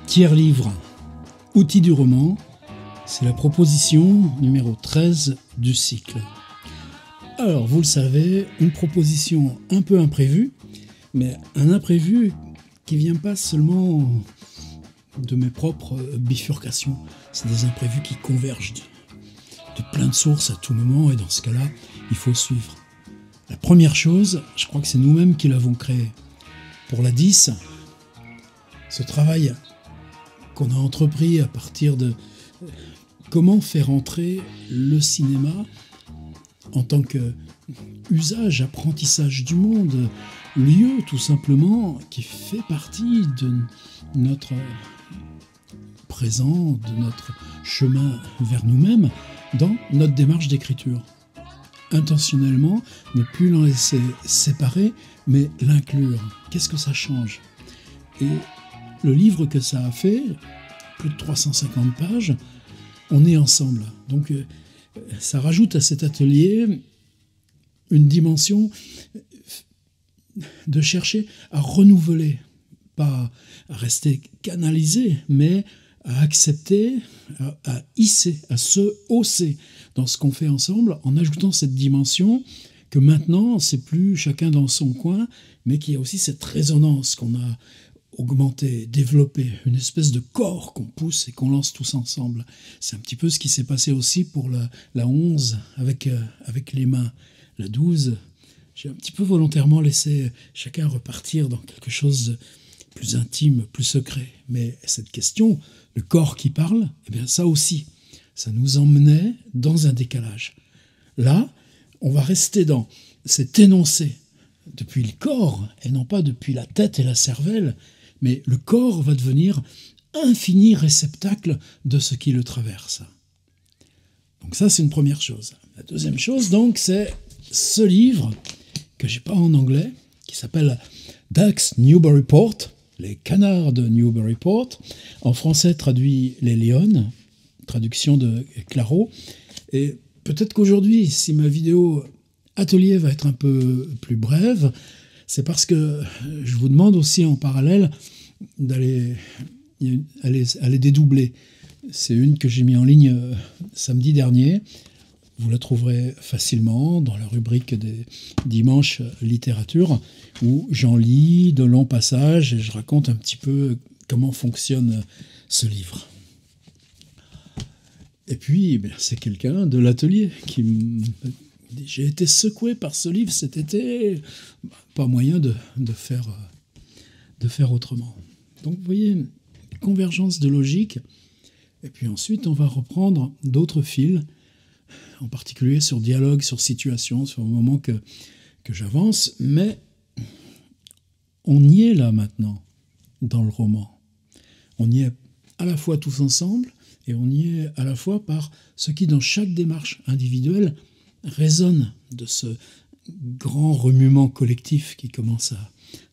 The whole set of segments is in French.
Tiers livre, outils du roman, c'est la proposition numéro 13 du cycle. Alors, vous le savez, une proposition un peu imprévue, mais un imprévu qui vient pas seulement de mes propres bifurcations, c'est des imprévus qui convergent de plein de sources à tout moment, et dans ce cas-là, il faut suivre. La première chose, je crois que c'est nous-mêmes qui l'avons créé. Pour la 10, ce travail qu'on a entrepris à partir de comment faire entrer le cinéma en tant que usage, apprentissage du monde, lieu tout simplement qui fait partie de notre présent, de notre chemin vers nous-mêmes dans notre démarche d'écriture. Intentionnellement, ne plus l'en laisser séparer, mais l'inclure. Qu'est-ce que ça change ? Et le livre que ça a fait, plus de 350 pages, on est ensemble. Donc ça rajoute à cet atelier une dimension de chercher à renouveler, pas à rester canalisé, mais à accepter, à hisser, à se hausser dans ce qu'on fait ensemble, en ajoutant cette dimension que maintenant, c'est plus chacun dans son coin, mais qu'il y a aussi cette résonance qu'on a augmentée, développée, une espèce de corps qu'on pousse et qu'on lance tous ensemble. C'est un petit peu ce qui s'est passé aussi pour la 11 avec les mains. La 12, j'ai un petit peu volontairement laissé chacun repartir dans quelque chose de plus intime, plus secret. Mais cette question, le corps qui parle, eh bien ça aussi, ça nous emmenait dans un décalage. Là, on va rester dans cet énoncé depuis le corps, et non pas depuis la tête et la cervelle, mais le corps va devenir infini réceptacle de ce qui le traverse. Donc ça, c'est une première chose. La deuxième chose, donc, c'est ce livre que j'ai pas en anglais, qui s'appelle Ducks Newburyport, les canards de Newburyport, en français traduit les Lionnes, traduction de Claro. Et peut-être qu'aujourd'hui, si ma vidéo atelier va être un peu plus brève, c'est parce que je vous demande aussi en parallèle d'aller les dédoubler. C'est une que j'ai mis en ligne samedi dernier. Vous la trouverez facilement dans la rubrique des dimanches littérature, où j'en lis de longs passages et je raconte un petit peu comment fonctionne ce livre. Et puis, c'est quelqu'un de l'atelier qui j'ai été secoué par ce livre cet été, pas moyen de faire autrement. Donc vous voyez, convergence de logique, et puis ensuite on va reprendre d'autres fils, en particulier sur dialogue, sur situation, sur le moment que j'avance, mais on y est là maintenant, dans le roman. On y est à la fois tous ensemble, et on y est à la fois par ce qui, dans chaque démarche individuelle, résonne de ce grand remuement collectif qui commence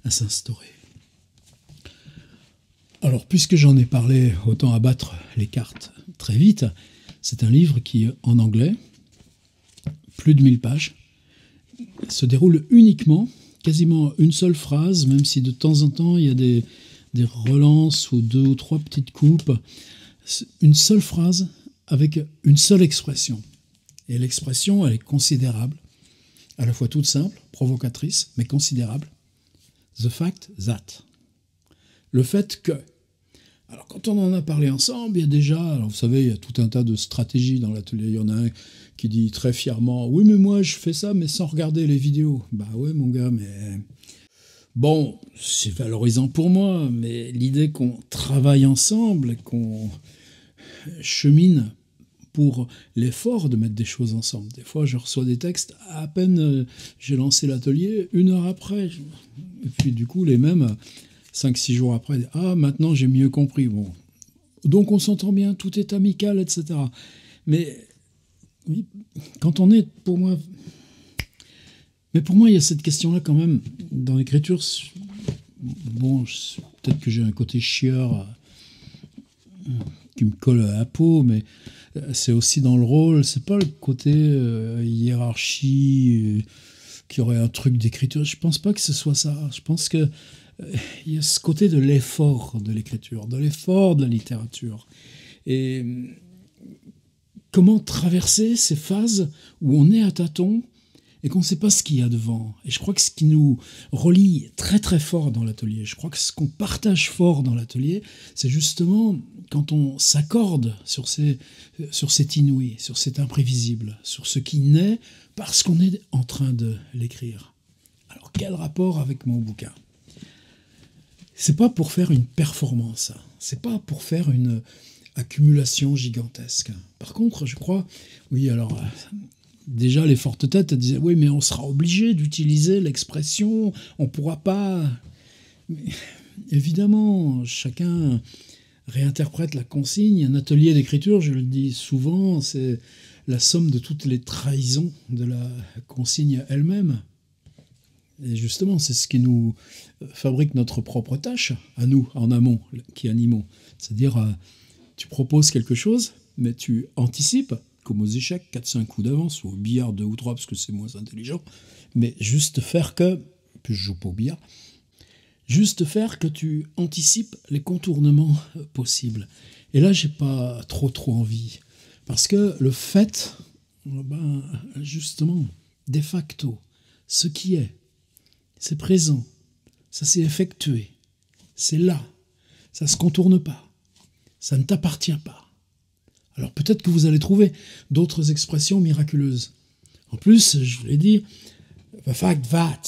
à s'instaurer. Alors, puisque j'en ai parlé, autant abattre les cartes très vite. C'est un livre qui, en anglais, plus de 1000 pages, se déroule uniquement, quasiment une seule phrase, même si de temps en temps il y a des relances ou 2 ou 3 petites coupes. Une seule phrase avec une seule expression. Et l'expression, elle est considérable, à la fois toute simple, provocatrice, mais considérable. The fact that. Le fait que. Alors, quand on en a parlé ensemble, il y a déjà, alors vous savez, il y a tout un tas de stratégies dans l'atelier. Il y en a un qui dit très fièrement « Oui, mais moi, je fais ça, mais sans regarder les vidéos. » Bah ouais, mon gars, mais... Bon, c'est valorisant pour moi, mais l'idée qu'on travaille ensemble, qu'on chemine pour l'effort de mettre des choses ensemble. Des fois, je reçois des textes, à peine j'ai lancé l'atelier, 1 heure après. Et puis, du coup, les mêmes, 5-6 jours après, « Ah, maintenant, j'ai mieux compris. » Bon. Donc, on s'entend bien, tout est amical, etc. Mais, oui, quand on est, pour moi... Mais pour moi, il y a cette question-là quand même, dans l'écriture. Bon, peut-être que j'ai un côté chieur qui me colle à la peau, mais c'est aussi dans le rôle. C'est pas le côté hiérarchie qui aurait un truc d'écriture. Je pense pas que ce soit ça. Je pense que il y a ce côté de l'effort de l'écriture, de l'effort de la littérature. Et comment traverser ces phases où on est à tâtons et qu'on ne sait pas ce qu'il y a devant. Et je crois que ce qui nous relie très très fort dans l'atelier, je crois que ce qu'on partage fort dans l'atelier, c'est justement quand on s'accorde sur cet inouï, sur cet imprévisible, sur ce qui naît parce qu'on est en train de l'écrire. Alors quel rapport avec mon bouquin ? C'est pas pour faire une performance, c'est pas pour faire une accumulation gigantesque. Par contre, je crois, oui, alors déjà les fortes têtes disaient oui, mais on sera obligé d'utiliser l'expression, on pourra pas. Mais, évidemment, chacun réinterprète la consigne. Un atelier d'écriture, je le dis souvent, c'est la somme de toutes les trahisons de la consigne elle-même. Et justement, c'est ce qui nous fabrique notre propre tâche, à nous, en amont, qui animons. C'est-à-dire, tu proposes quelque chose, mais tu anticipes, comme aux échecs, 4-5 coups d'avance, ou au billard 2 ou 3, parce que c'est moins intelligent, mais juste faire que, puis je joue pas au billard, juste faire que tu anticipes les contournements possibles. Et là, j'ai pas trop envie, parce que le fait, ben, justement, de facto, ce qui est, c'est présent, ça s'est effectué, c'est là, ça ne se contourne pas, ça ne t'appartient pas. Alors peut-être que vous allez trouver d'autres expressions miraculeuses. En plus, je vous l'ai dit, the fact that,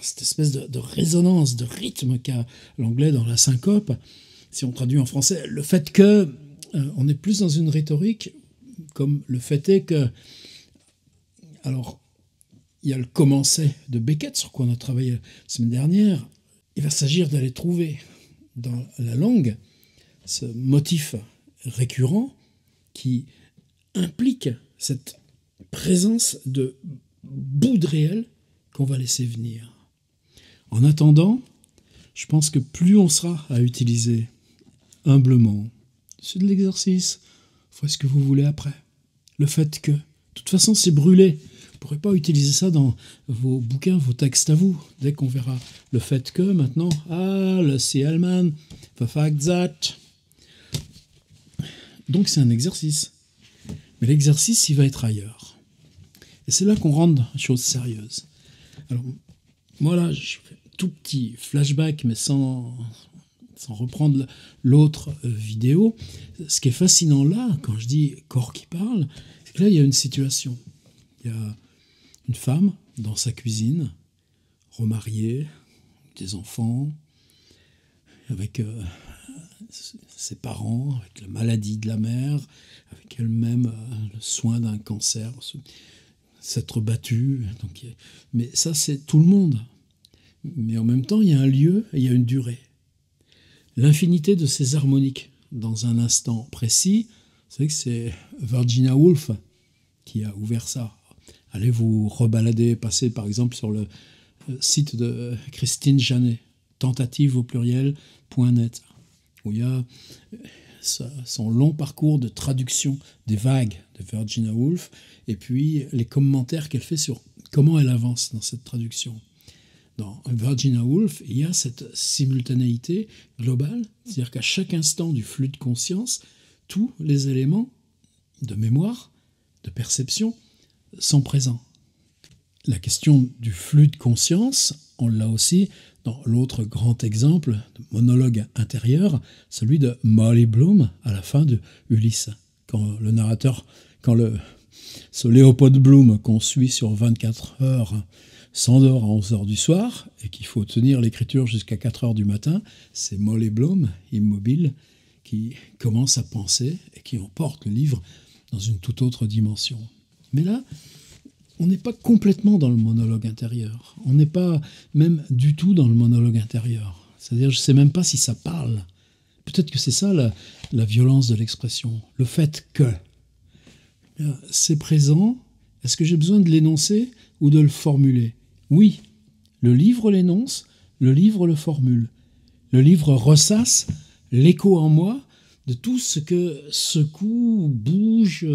cette espèce de résonance, de rythme qu'a l'anglais dans la syncope, si on traduit en français, le fait que on est plus dans une rhétorique, comme le fait est que, alors, il y a le commencé de Beckett, sur quoi on a travaillé la semaine dernière. Il va s'agir d'aller trouver dans la langue ce motif récurrent qui implique cette présence de bout de réel qu'on va laisser venir. En attendant, je pense que plus on sera à utiliser humblement, c'est de l'exercice, faites ce que vous voulez après. Le fait que, de toute façon, c'est brûlé. Vous ne pourrez pas utiliser ça dans vos bouquins, vos textes à vous. Dès qu'on verra le fait que, maintenant, le C. Hellman, the fact that. Donc c'est un exercice. Mais l'exercice, il va être ailleurs. Et c'est là qu'on rentre dans les choses sérieuses. Alors, moi là, je fais un tout petit flashback, mais sans reprendre l'autre vidéo. Ce qui est fascinant là, quand je dis corps qui parle, c'est que là, il y a une situation. Il y a une femme dans sa cuisine, remariée, des enfants, avec ses parents, avec la maladie de la mère, avec elle-même le soin d'un cancer, s'être battue. Donc, mais ça, c'est tout le monde. Mais en même temps, il y a un lieu et il y a une durée. L'infinité de ces harmoniques dans un instant précis, vous savez que c'est Virginia Woolf qui a ouvert ça. Allez vous rebalader, passer par exemple sur le site de Christine Janet, tentative au pluriel.net, où il y a son long parcours de traduction des vagues de Virginia Woolf, et puis les commentaires qu'elle fait sur comment elle avance dans cette traduction. Dans Virginia Woolf, il y a cette simultanéité globale, c'est-à-dire qu'à chaque instant du flux de conscience, tous les éléments de mémoire, de perception, sont présents. La question du flux de conscience, on l'a aussi dans l'autre grand exemple de monologue intérieur, celui de Molly Bloom à la fin de Ulysse. Quand le narrateur, ce Léopold Bloom qu'on suit sur 24 heures s'endort à 11 heures du soir et qu'il faut tenir l'écriture jusqu'à 4 heures du matin, c'est Molly Bloom, immobile, qui commence à penser et qui emporte le livre dans une toute autre dimension. Mais là, on n'est pas complètement dans le monologue intérieur. On n'est pas même du tout dans le monologue intérieur. C'est-à-dire, je ne sais même pas si ça parle. Peut-être que c'est ça la violence de l'expression. Le fait que c'est présent. Est-ce que j'ai besoin de l'énoncer ou de le formuler ? Oui, le livre l'énonce, le livre le formule. Le livre ressasse l'écho en moi de tout ce que secoue, bouge,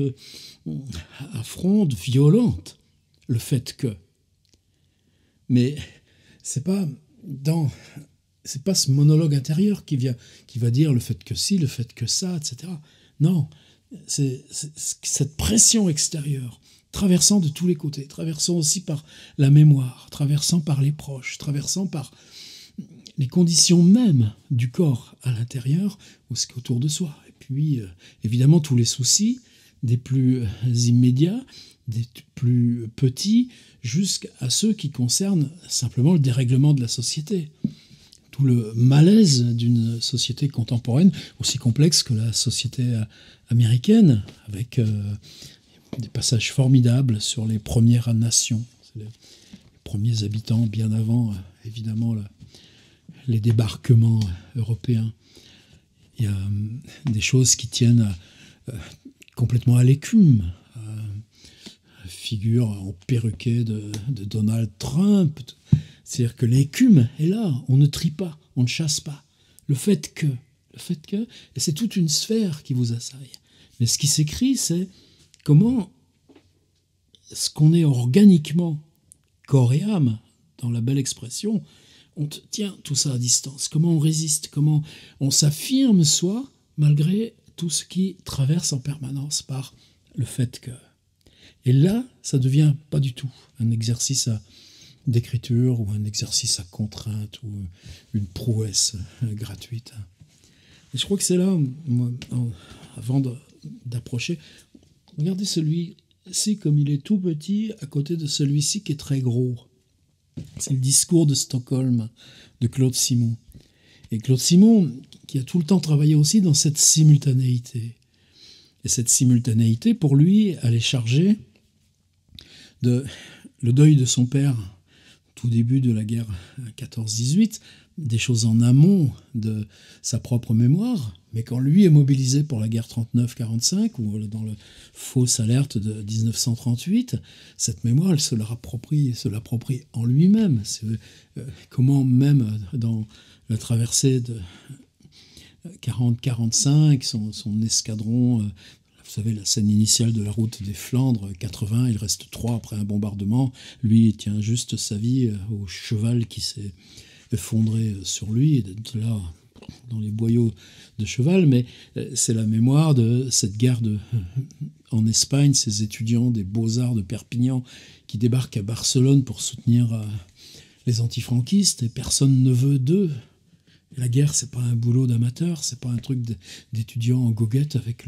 affronte, violente le fait que. Mais c'est pas dans c'est pas ce monologue intérieur qui va dire le fait que si, le fait que ça, etc. Non, c'est cette pression extérieure, traversant de tous les côtés, traversant aussi par la mémoire, traversant par les proches, traversant par les conditions mêmes du corps à l'intérieur ou ce qui est autour de soi. Et puis, évidemment, tous les soucis, des plus immédiats, des plus petits, jusqu'à ceux qui concernent simplement le dérèglement de la société. Tout le malaise d'une société contemporaine, aussi complexe que la société américaine, avec des passages formidables sur les Premières Nations, les premiers habitants, bien avant, évidemment, les débarquements européens. Il y a des choses qui tiennent complètement à l'écume. Figure en perruquet de Donald Trump. C'est-à-dire que l'écume est là, on ne trie pas, on ne chasse pas. Le fait que, et c'est toute une sphère qui vous assaille. Mais ce qui s'écrit, c'est comment ce qu'on est organiquement, corps et âme, dans la belle expression, on tient tout ça à distance. Comment on résiste, comment on s'affirme soi, malgré tout ce qui traverse en permanence par le fait que. Et là, ça devient pas du tout un exercice d'écriture ou un exercice à contrainte ou une prouesse gratuite. Et je crois que c'est là, moi, avant d'approcher, regardez celui-ci comme il est tout petit à côté de celui-ci qui est très gros. C'est le discours de Stockholm de Claude Simon. Et Claude Simon, qui a tout le temps travaillé aussi dans cette simultanéité. Et cette simultanéité, pour lui, elle est chargée de le deuil de son père, tout début de la guerre 14-18, des choses en amont de sa propre mémoire, mais quand lui est mobilisé pour la guerre 39-45, ou dans le fausse alerte de 1938, cette mémoire, elle se l'approprie en lui-même. C'est, comment même dans la traversée de 40-45, son escadron, vous savez, la scène initiale de la route des Flandres, 80, il reste 3 après un bombardement. Lui, il tient juste sa vie au cheval qui s'est effondré sur lui, et d'être là, dans les boyaux de cheval. Mais c'est la mémoire de cette guerre en Espagne, ces étudiants des Beaux-Arts de Perpignan qui débarquent à Barcelone pour soutenir les antifranquistes, et personne ne veut d'eux. La guerre, c'est pas un boulot d'amateur, c'est pas un truc d'étudiants en goguette avec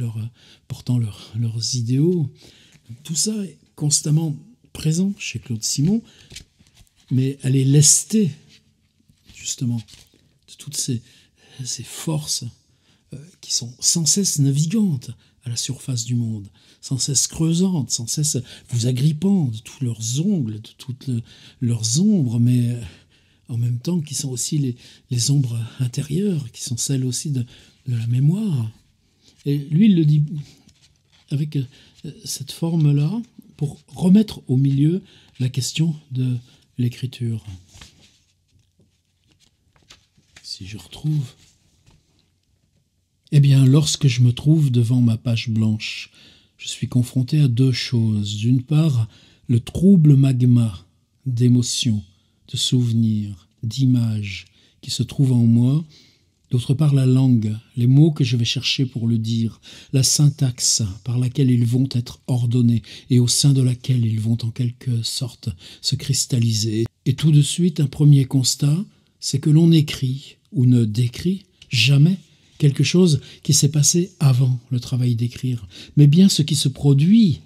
portant leurs idéaux. Tout ça est constamment présent chez Claude Simon, mais elle est lestée, justement, de toutes ces forces qui sont sans cesse navigantes à la surface du monde, sans cesse creusantes, sans cesse vous agrippant de tous leurs ongles, de toutes leurs ombres, mais en même temps qui sont aussi les ombres intérieures, qui sont celles aussi de la mémoire. Et lui, il le dit avec cette forme-là, pour remettre au milieu la question de l'écriture. Si je retrouve... Eh bien, lorsque je me trouve devant ma page blanche, je suis confronté à 2 choses. D'une part, le trouble magma d'émotions, de souvenirs, d'images qui se trouvent en moi. D'autre part, la langue, les mots que je vais chercher pour le dire, la syntaxe par laquelle ils vont être ordonnés et au sein de laquelle ils vont en quelque sorte se cristalliser. Et tout de suite, un premier constat, c'est que l'on écrit ou ne décrit jamais quelque chose qui s'est passé avant le travail d'écrire, mais bien ce qui se produit,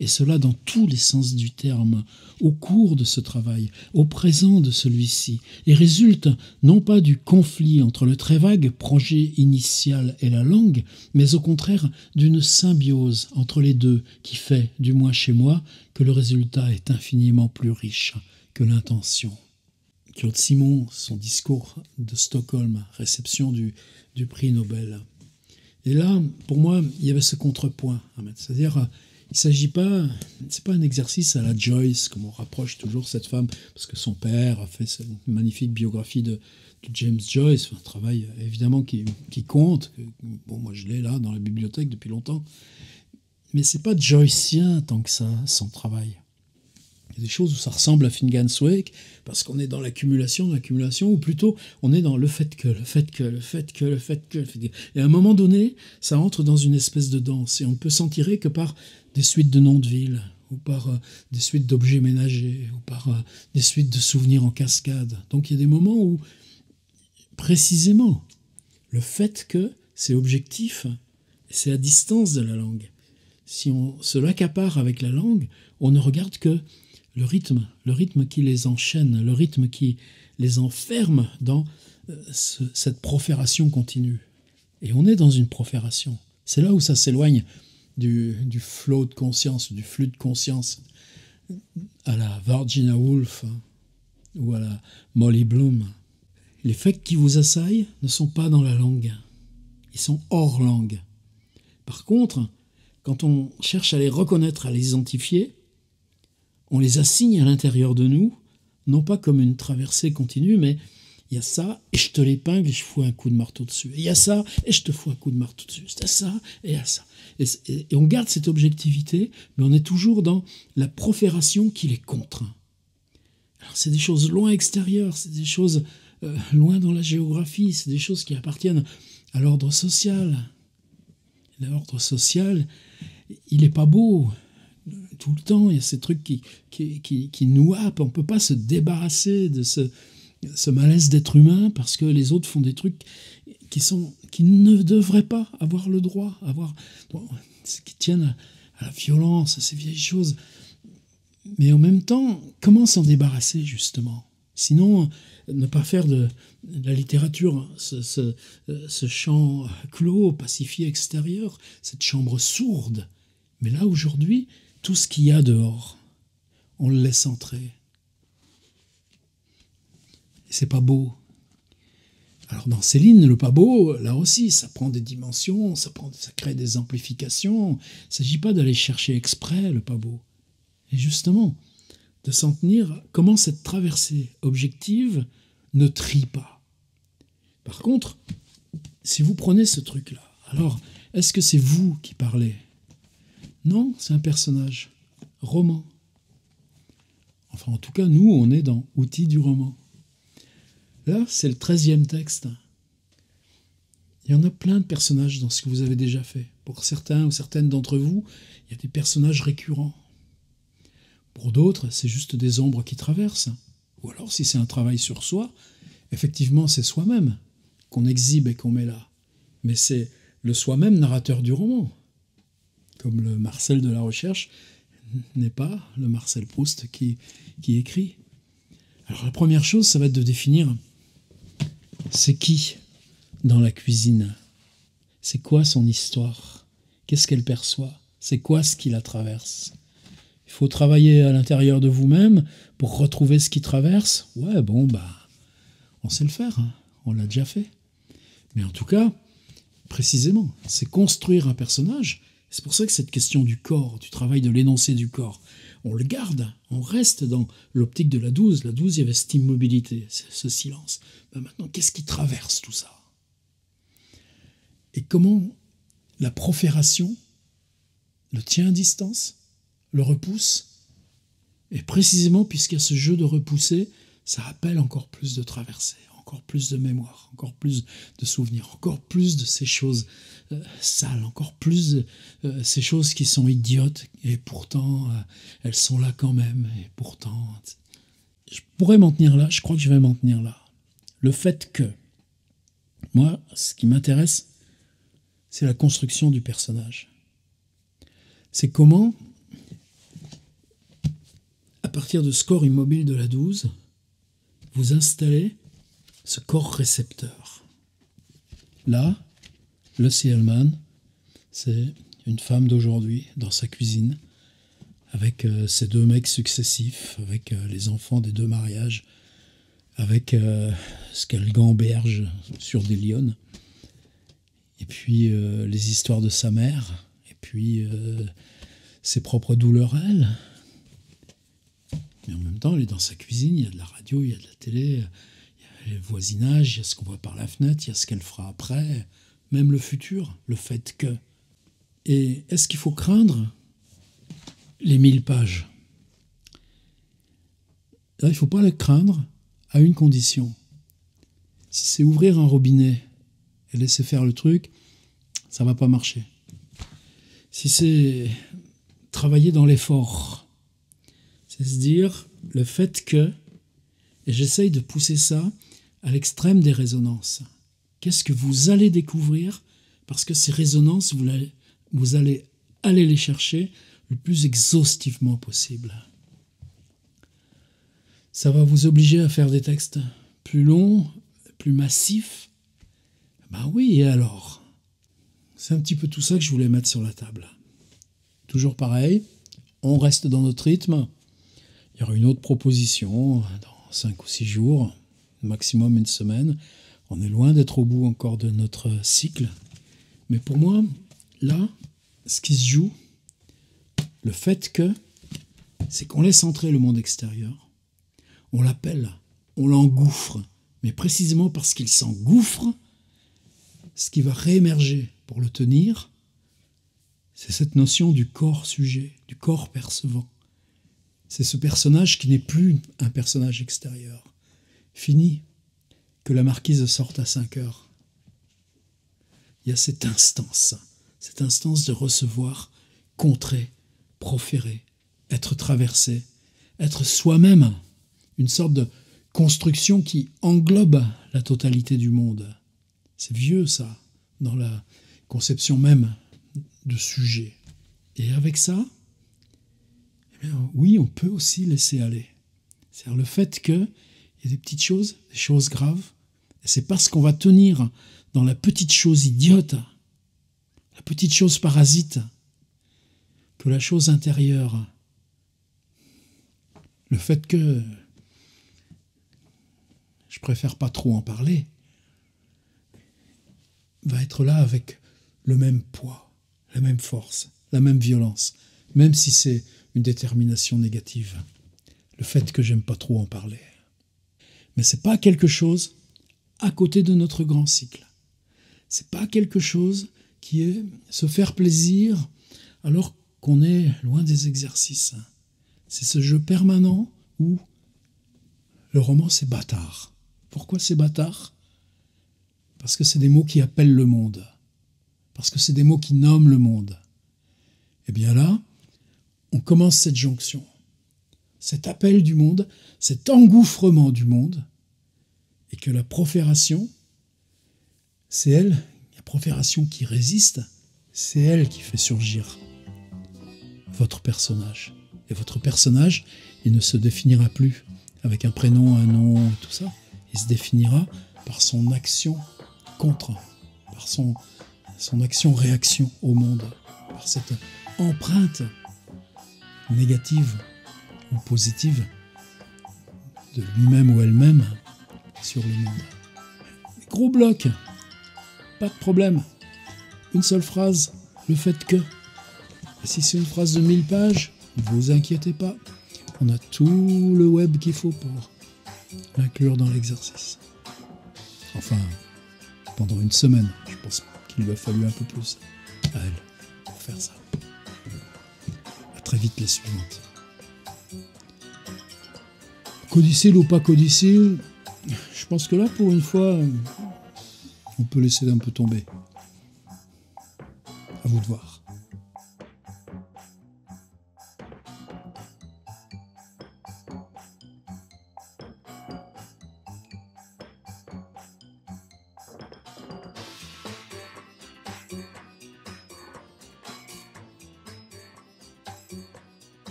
et cela dans tous les sens du terme, au cours de ce travail, au présent de celui-ci, et résulte non pas du conflit entre le très vague projet initial et la langue, mais au contraire d'une symbiose entre les deux qui fait, du moins chez moi, que le résultat est infiniment plus riche que l'intention. Claude Simon, son discours de Stockholm, réception du prix Nobel. Et là, pour moi, il y avait ce contrepoint à mettre, c'est-à-dire... Il ne s'agit pas, c'est pas un exercice à la Joyce, comme on rapproche toujours cette femme, parce que son père a fait cette magnifique biographie de James Joyce, un travail évidemment qui compte. Bon, moi je l'ai là dans la bibliothèque depuis longtemps. Mais c'est pas joycien tant que ça, son travail. Il y a des choses où ça ressemble à Finnegan's Wake, parce qu'on est dans l'accumulation, ou plutôt on est dans le fait que. Et à un moment donné, ça entre dans une espèce de danse, et on ne peut s'en tirer que par des suites de noms de villes, ou par des suites d'objets ménagers, ou par des suites de souvenirs en cascade. Donc il y a des moments où, précisément, le fait que c'est objectif, c'est à distance de la langue. Si on se l'accapare avec la langue, on ne regarde que le rythme qui les enchaîne, le rythme qui les enferme dans cette profération continue. Et on est dans une profération. C'est là où ça s'éloigne du flow de conscience, du flux de conscience, à la Virginia Woolf ou à la Molly Bloom. Les faits qui vous assaillent ne sont pas dans la langue. Ils sont hors langue. Par contre, quand on cherche à les reconnaître, à les identifier, on les assigne à l'intérieur de nous, non pas comme une traversée continue, mais il y a ça, et je te l'épingle, et je fous un coup de marteau dessus. Et il y a ça, et je te fous un coup de marteau dessus. C'est ça, et il y a ça. Et on garde cette objectivité, mais on est toujours dans la profération qui les contraint. Alors c'est des choses loin extérieures, c'est des choses loin dans la géographie, c'est des choses qui appartiennent à l'ordre social. L'ordre social, il n'est pas beau. Tout le temps, il y a ces trucs qui nous happent. On ne peut pas se débarrasser de ce malaise d'être humain parce que les autres font des trucs qui ne devraient pas avoir le droit, qui tiennent à la violence, à ces vieilles choses. Mais en même temps, comment s'en débarrasser, justement ? Sinon, ne pas faire de la littérature ce champ clos, pacifié extérieur, cette chambre sourde. Mais là, aujourd'hui, tout ce qu'il y a dehors, on le laisse entrer. Et c'est pas beau. Alors dans Céline, le pas beau, là aussi, ça prend des dimensions, ça crée des amplifications. Il ne s'agit pas d'aller chercher exprès le pas beau. Et justement, de s'en tenir, comment cette traversée objective ne trie pas. Par contre, si vous prenez ce truc-là, alors, est-ce que c'est vous qui parlez ? Non, c'est un personnage. Roman. Enfin, en tout cas, nous, on est dans Outils du roman. Là, c'est le 13e texte. Il y en a plein de personnages dans ce que vous avez déjà fait. Pour certains ou certaines d'entre vous, il y a des personnages récurrents. Pour d'autres, c'est juste des ombres qui traversent. Ou alors, si c'est un travail sur soi, effectivement, c'est soi-même qu'on exhibe et qu'on met là. Mais c'est le soi-même narrateur du roman. Comme le Marcel de la recherche n'est pas le Marcel Proust qui écrit. Alors la première chose, ça va être de définir c'est qui dans la cuisine. C'est quoi son histoire ? Qu'est-ce qu'elle perçoit ? C'est quoi ce qui la traverse ? Il faut travailler à l'intérieur de vous-même pour retrouver ce qui traverse. Ouais, bon, on sait le faire, hein. On l'a déjà fait. Mais en tout cas, précisément, c'est construire un personnage. C'est pour ça que cette question du corps, du travail de l'énoncé du corps, on le garde, on reste dans l'optique de la 12. La 12, il y avait cette immobilité, ce silence. Maintenant, qu'est-ce qui traverse tout ça ? Et comment la profération le tient à distance, le repousse ? Et précisément, puisqu'il y a ce jeu de repousser, ça appelle encore plus de traversées, encore plus de mémoire, encore plus de souvenirs, encore plus de ces choses sales, encore plus de ces choses qui sont idiotes, et pourtant, elles sont là quand même, et pourtant... Je pourrais m'en tenir là, je crois que je vais m'en tenir là. Le fait que, moi, ce qui m'intéresse, c'est la construction du personnage. C'est comment, à partir de ce corps immobile de la 12, vous installez ce corps récepteur. Là, Lucy Hellman, c'est une femme d'aujourd'hui dans sa cuisine, avec ses 2 mecs successifs, avec les enfants des 2 mariages, avec ce qu'elle gamberge sur des lionnes, et puis les histoires de sa mère, et puis ses propres douleurs à elle. Mais en même temps, elle est dans sa cuisine, il y a de la radio, il y a de la télé, il y a le voisinage, il y a ce qu'on voit par la fenêtre, il y a ce qu'elle fera après, même le futur, le fait que. Et est-ce qu'il faut craindre les 1000 pages ? Là, il ne faut pas le craindre à une condition. Si c'est ouvrir un robinet et laisser faire le truc, ça ne va pas marcher. Si c'est travailler dans l'effort, c'est se dire le fait que, et j'essaye de pousser ça à l'extrême des résonances. Qu'est-ce que vous allez découvrir? Parce que ces résonances, vous allez aller les chercher le plus exhaustivement possible. Ça va vous obliger à faire des textes plus longs, plus massifs. Ben oui, et alors? C'est un petit peu tout ça que je voulais mettre sur la table. Toujours pareil, on reste dans notre rythme. Il y aura une autre proposition dans 5 ou 6 jours, maximum une semaine. On est loin d'être au bout encore de notre cycle. Mais pour moi, là, ce qui se joue, le fait que, c'est qu'on laisse entrer le monde extérieur, on l'appelle, on l'engouffre, mais précisément parce qu'il s'engouffre, ce qui va réémerger pour le tenir, c'est cette notion du corps sujet, du corps percevant. C'est ce personnage qui n'est plus un personnage extérieur. Fini que la marquise sorte à 5 heures. Il y a cette instance de recevoir, contrer, proférer, être traversé, être soi-même, une sorte de construction qui englobe la totalité du monde. C'est vieux ça, dans la conception même de sujet. Et avec ça, eh bien, oui, on peut aussi laisser aller. C'est-à-dire le fait qu'il y a des petites choses, des choses graves, et c'est parce qu'on va tenir dans la petite chose idiote, la petite chose parasite, que la chose intérieure, le fait que je préfère pas trop en parler, va être là avec le même poids, la même force, la même violence, même si c'est une détermination négative. Le fait que j'aime pas trop en parler. Mais c'est pas quelque chose à côté de notre grand cycle. C'est pas quelque chose qui est se faire plaisir alors qu'on est loin des exercices. C'est ce jeu permanent où le roman c'est bâtard. Pourquoi c'est bâtard? Parce que c'est des mots qui appellent le monde. Parce que c'est des mots qui nomment le monde. Et bien là, on commence cette jonction. Cet appel du monde, cet engouffrement du monde, et que la profération, c'est elle, la profération qui résiste, c'est elle qui fait surgir votre personnage. Et votre personnage, il ne se définira plus avec un prénom, un nom, tout ça. Il se définira par son action contre, par son action-réaction au monde, par cette empreinte négative ou positive de lui-même ou elle-même sur le monde. Gros bloc, pas de problème. Une seule phrase, le fait que. Et si c'est une phrase de 1000 pages, ne vous inquiétez pas. On a tout le web qu'il faut pour l'inclure dans l'exercice. Enfin, pendant une semaine, je pense qu'il lui a fallu un peu plus à elle pour faire ça. À très vite les suivantes. Codicile ou pas codicile, je pense que là, pour une fois, on peut laisser un peu tomber. À vous de voir.